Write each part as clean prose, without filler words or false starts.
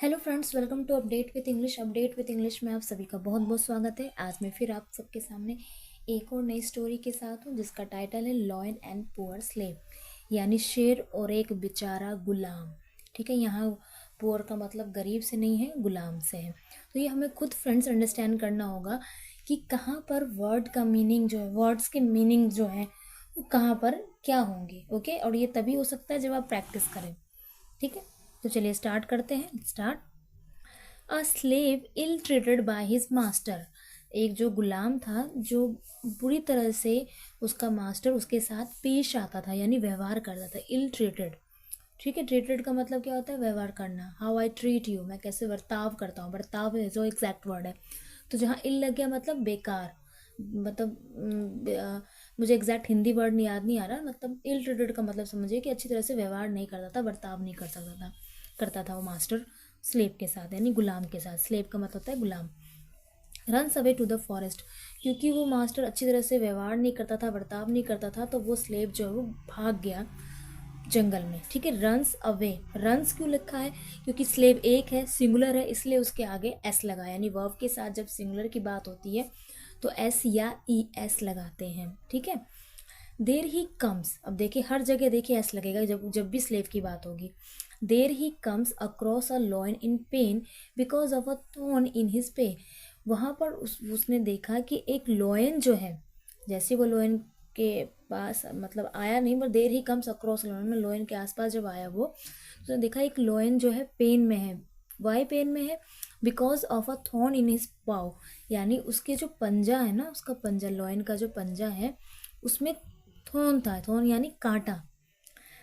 Hello friends, welcome to update with English में आप सभी का बहुत बहुत स्वागत है। आज मैं फिर आप सबके सामने एक और नई स्टोरी के साथ हूँ जिसका टाइटल है लॉयन एंड पुअर स्लेव, यानी शेर और एक बेचारा गुलाम। ठीक है, यहाँ पुअर का मतलब गरीब से नहीं है, गुलाम से है। तो ये हमें खुद फ्रेंड्स अंडरस्टैंड करना होगा कि कहाँ पर वर्ड का मीनिंग जो है, वर्ड्स के मीनिंग जो है वो कहाँ पर क्या होंगे। ओके, और ये तभी हो सकता है जब आप प्रैक्टिस करें। ठीक है, तो चलिए स्टार्ट करते हैं। Start. A slave ill treated by his master. एक जो गुलाम था जो बुरी तरह से उसका मास्टर उसके साथ पेश आता था, यानी व्यवहार करता था। इल ट्रीटेड, ठीक है। ट्रीटेड का मतलब क्या होता है? व्यवहार करना। हाउ आई ट्रीट यू, मैं कैसे बर्ताव करता हूँ। बर्ताव है जो एग्जैक्ट वर्ड है। तो जहाँ इल लग गया मतलब बेकार, मतलब मुझे एग्जैक्ट हिंदी वर्ड नहीं याद नहीं आ रहा। मतलब इल ट्रीटेड का मतलब समझिए कि अच्छी तरह से व्यवहार नहीं करता था, बर्ताव नहीं कर सकता था, करता था वो मास्टर स्लेव के साथ, यानी गुलाम के साथ। स्लेव का मतलब होता है गुलाम। Runs away to the forest, क्योंकि वो मास्टर अच्छी तरह से व्यवहार नहीं करता था, बर्ताव नहीं करता था, तो वो स्लेव जो है वो भाग गया जंगल में। ठीक है, रन्स अवे। रन्स क्यों लिखा है? क्योंकि स्लेव एक है, सिंगुलर है, इसलिए उसके आगे एस लगा, यानी वर्ब के साथ जब सिंगुलर की बात होती है तो एस या ई एस लगाते हैं। ठीक है। देर ही कम्स, अब देखिए हर जगह देखिए एस लगेगा जब जब भी स्लेव की बात होगी। There he comes across a lion in pain because of a thorn in his paw. वहाँ पर उसने देखा कि एक लॉयन जो है, जैसे वो लॉयन के पास मतलब आया नहीं, पर देर ही कम्स अक्रॉस लॉयन में लॉयन के आसपास जब आया वो, तो उसने देखा एक लॉयन जो है पेन में है। वाई पेन में है? Because of a thorn in his paw, यानी उसके जो पंजा है ना, उसका पंजा, लॉयन का जो पंजा है उसमें थॉर्न था। थॉर्न यानी कांटा।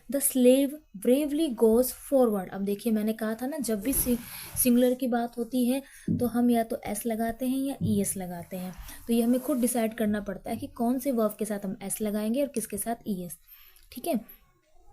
The slave bravely goes forward. अब देखिए मैंने कहा था ना, जब भी सिंगुलर की बात होती है तो हम या तो एस लगाते हैं या ई एस लगाते हैं। तो ये हमें खुद डिसाइड करना पड़ता है कि कौन से वर्ब के साथ हम एस लगाएंगे और किसके साथ ई एस। ठीक है,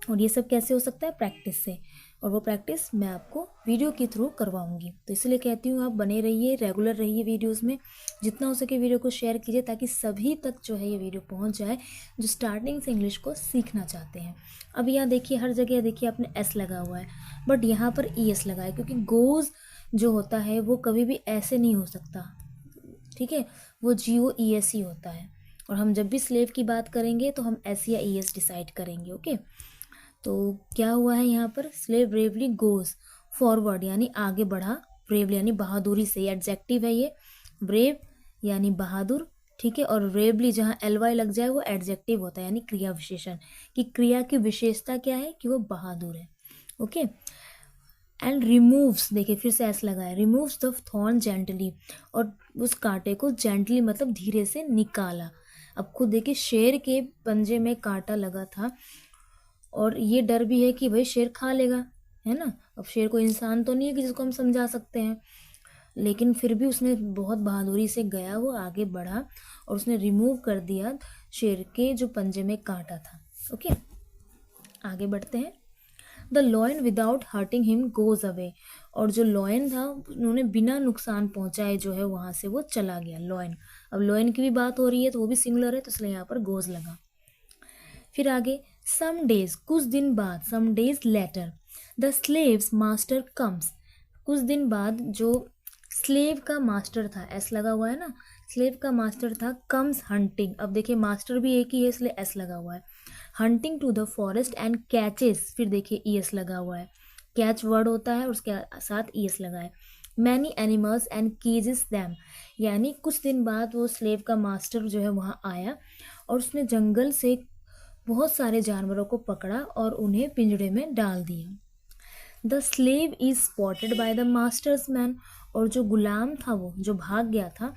और ये सब कैसे हो सकता है? प्रैक्टिस से। और वो प्रैक्टिस मैं आपको वीडियो के थ्रू करवाऊंगी, तो इसलिए कहती हूँ आप बने रहिए, रेगुलर रहिए वीडियोस में। जितना हो सके वीडियो को शेयर कीजिए ताकि सभी तक जो है ये वीडियो पहुँच जाए जो स्टार्टिंग से इंग्लिश को सीखना चाहते हैं। अब यहाँ देखिए हर जगह देखिए आपने एस लगा हुआ है, बट यहाँ पर ई एस लगा है, क्योंकि गोज जो होता है वो कभी भी ऐसे नहीं हो सकता। ठीक है, वो जी ओ ई एस ही होता है। और हम जब भी स्लेव की बात करेंगे तो हम एस या ई एस डिसाइड करेंगे। ओके, तो क्या हुआ है यहाँ पर? स्लेव ब्रेवली गोज फॉरवर्ड, यानी आगे बढ़ा। ब्रेवली यानी बहादुरी से, एडजेक्टिव है ये। ब्रेव यानी बहादुर। ठीक है, और ब्रेवली जहाँ एल वाई लग जाए वो एडजेक्टिव होता है, यानी क्रिया विशेषण। कि क्रिया की विशेषता क्या है? कि वो बहादुर है। ओके। एंड रिमूव्स, देखिए फिर से एस लगा है। रिमूव्स द थॉर्न जेंटली, और उस कांटे को जेंटली मतलब धीरे से निकाला। अब खुद देखिए शेर के पंजे में कांटा लगा था, और ये डर भी है कि भाई शेर खा लेगा, है ना। अब शेर कोई इंसान तो नहीं है कि जिसको हम समझा सकते हैं, लेकिन फिर भी उसने बहुत बहादुरी से गया, वो आगे बढ़ा और उसने रिमूव कर दिया शेर के जो पंजे में कांटा था। ओके, आगे बढ़ते हैं। The lion without hurting him goes away, और जो लॉयन था उन्होंने बिना नुकसान पहुंचाए जो है वहां से वो चला गया। लॉयन, अब लॉयन की भी बात हो रही है तो वो भी सिंगुलर है, तो इसलिए यहाँ पर गोज लगा। फिर आगे, सम डेज, कुछ दिन बाद, some days later the slave's master comes. कुछ दिन बाद जो स्लेव का मास्टर था, एस लगा हुआ है ना, स्लेव का मास्टर था, कम्स हंटिंग। अब देखिए मास्टर भी एक ही है इसलिए एस लगा हुआ है। Hunting to the forest and catches, फिर देखिए ई एस लगा हुआ है। कैच वर्ड होता है और उसके साथ ई एस लगा है। मैनी एनिमल्स एंड केजेस दैम, यानी कुछ दिन बाद वो स्लेव का मास्टर जो है वहाँ आया और उसने जंगल से बहुत सारे जानवरों को पकड़ा और उन्हें पिंजड़े में डाल दिया। The slave is spotted by the masters man, और जो गुलाम था वो जो भाग गया था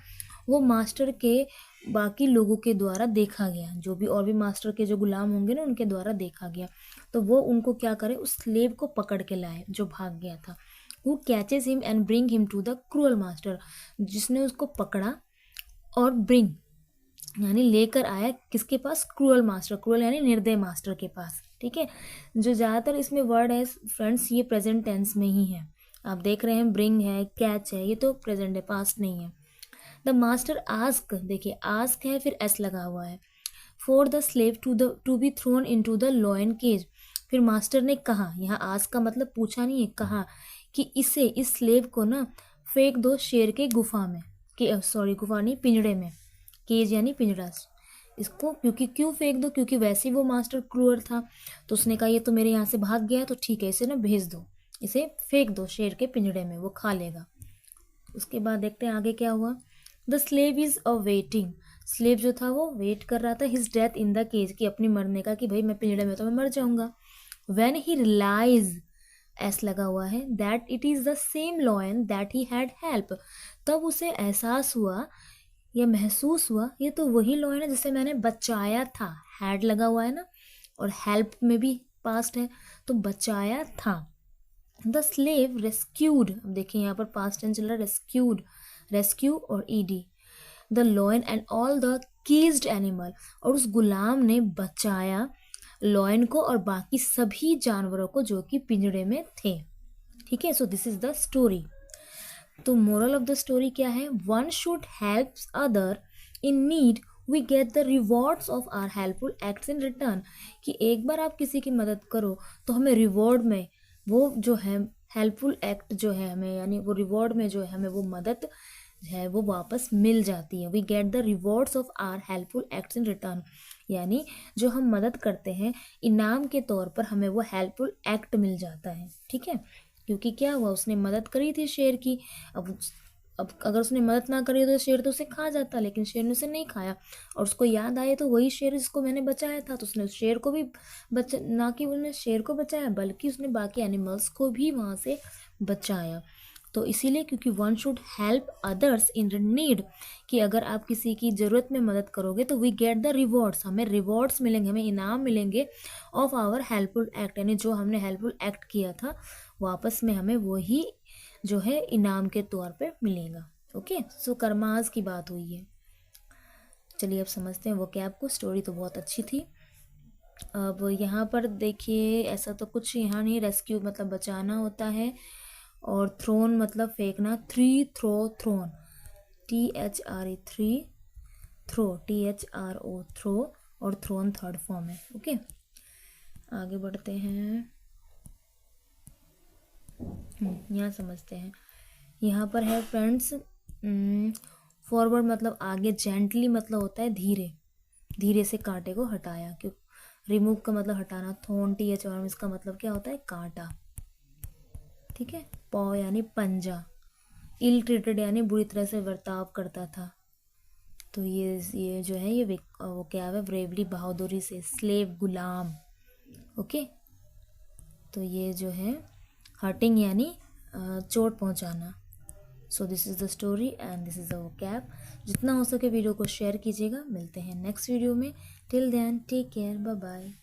वो मास्टर के बाकी लोगों के द्वारा देखा गया। जो भी और भी मास्टर के जो गुलाम होंगे ना उनके द्वारा देखा गया, तो वो उनको क्या करे, उस स्लेव को पकड़ के लाए जो भाग गया था। Who catches him and bring him to the cruel master, जिसने उसको पकड़ा और ब्रिंग यानी लेकर आया किसके पास? Cruel master. क्रूअल यानी निर्दय मास्टर के पास। ठीक है, जो ज़्यादातर इसमें वर्ड है फ्रेंड्स ये प्रेजेंट टेंस में ही है। आप देख रहे हैं ब्रिंग है, कैच है, ये तो प्रेजेंट है, पास्ट नहीं है। द मास्टर आस्क, देखिए आस्क है फिर एस लगा हुआ है। For the slave to be thrown in to the lion cage, फिर मास्टर ने कहा, यहाँ आस्क का मतलब पूछा नहीं है, कहा कि इसे, इस स्लेव को ना फेंक दो शेर के गुफा में, कि सॉरी गुफा नहीं, पिंजड़े में, केज यानी पिंजड़ा। इसको क्योंकि क्यों फेंक दो, क्योंकि वैसे ही वो मास्टर क्रूअर था, तो उसने कहा ये तो मेरे यहाँ से भाग गया है, तो ठीक है इसे ना भेज दो, इसे फेंक दो शेर के पिंजड़े में, वो खा लेगा। उसके बाद देखते हैं आगे क्या हुआ। The slave is a waiting, slave जो था वो वेट कर रहा था, his death in the cage, कि अपनी मरने का, कि भाई मैं पिंजड़े में तो मैं मर जाऊंगा। व्हेन ही रियलाइज, एस लगा हुआ है, that it is the same lion that he had help, तब उसे एहसास हुआ या महसूस हुआ ये तो वही लॉयन है जिसे मैंने बचाया था, हैड लगा हुआ है ना, और हेल्प में भी पास्ट है, तो बचाया था। द स्लेव रेस्क्यूड, अब देखिए यहाँ पर पास्ट टेंस चल रहा है, रेस्क्यूड, रेस्क्यू और ED, the lion and all the caged animal, और उस गुलाम ने बचाया लॉयन को और बाकी सभी जानवरों को जो कि पिंजड़े में थे। ठीक है, so this is the story. तो मोरल ऑफ द स्टोरी क्या है, one should help other in need, we get the rewards of our helpful acts in return, कि एक बार आप किसी की मदद करो तो हमें रिवॉर्ड में वो जो है हेल्पफुल एक्ट जो है हमें, यानी वो रिवॉर्ड में जो है हमें वो मदद है वो वापस मिल जाती है। We get the rewards of our helpful acts in return, यानी जो हम मदद करते हैं इनाम के तौर पर हमें वो हेल्पफुल एक्ट मिल जाता है। ठीक है, क्योंकि क्या हुआ, उसने मदद करी थी शेर की, अब अगर उसने मदद ना करी तो शेर तो उसे खा जाता, लेकिन शेर ने उसे नहीं खाया, और उसको याद आए तो वही शेर जिसको मैंने बचाया था, तो उसने उस शेर को भी ना कि उसने शेर को बचाया बल्कि उसने बाकी एनिमल्स को भी वहाँ से बचाया। तो इसीलिए क्योंकि one should help others in need, कि अगर आप किसी की ज़रूरत में मदद करोगे तो वी गेट द रिवॉर्ड्स, हमें रिवॉर्ड्स मिलेंगे, हमें इनाम मिलेंगे ऑफ आवर हेल्पफुल एक्ट, यानी जो हमने हेल्पफुल एक्ट किया था वापस में हमें वही जो है इनाम के तौर पे मिलेगा। ओके, सो कर्माज की बात हुई है। चलिए अब समझते हैं वो क्या, आपको स्टोरी तो बहुत अच्छी थी। अब यहाँ पर देखिए ऐसा तो कुछ यहाँ नहीं, रेस्क्यू मतलब बचाना होता है, और थ्रोन मतलब फेंकना, threw throw thrown, THRE threw, throw THRO throw, और थ्रोन थर्ड फॉर्म है। ओके, आगे बढ़ते हैं। यहाँ समझते हैं, यहाँ पर है फ्रेंड्स, फॉरवर्ड मतलब आगे, जेंटली मतलब होता है धीरे, धीरे से कांटे को हटाया, क्यों, रिमूव का मतलब हटाना, थोन THR इसका मतलब क्या होता है, कांटा। ठीक है, पॉ यानी पंजा, इल ट्रीटेड यानी बुरी तरह से बर्ताव करता था, तो ये जो है ये वो क्या है, ब्रेवली बहादुरी से, स्लेव गुलाम। ओके, तो ये जो है हर्टिंग यानी चोट पहुंचाना। So this is the story and this is the vocab. जितना हो सके वीडियो को शेयर कीजिएगा, मिलते हैं नेक्स्ट वीडियो में, till then take care, bye bye.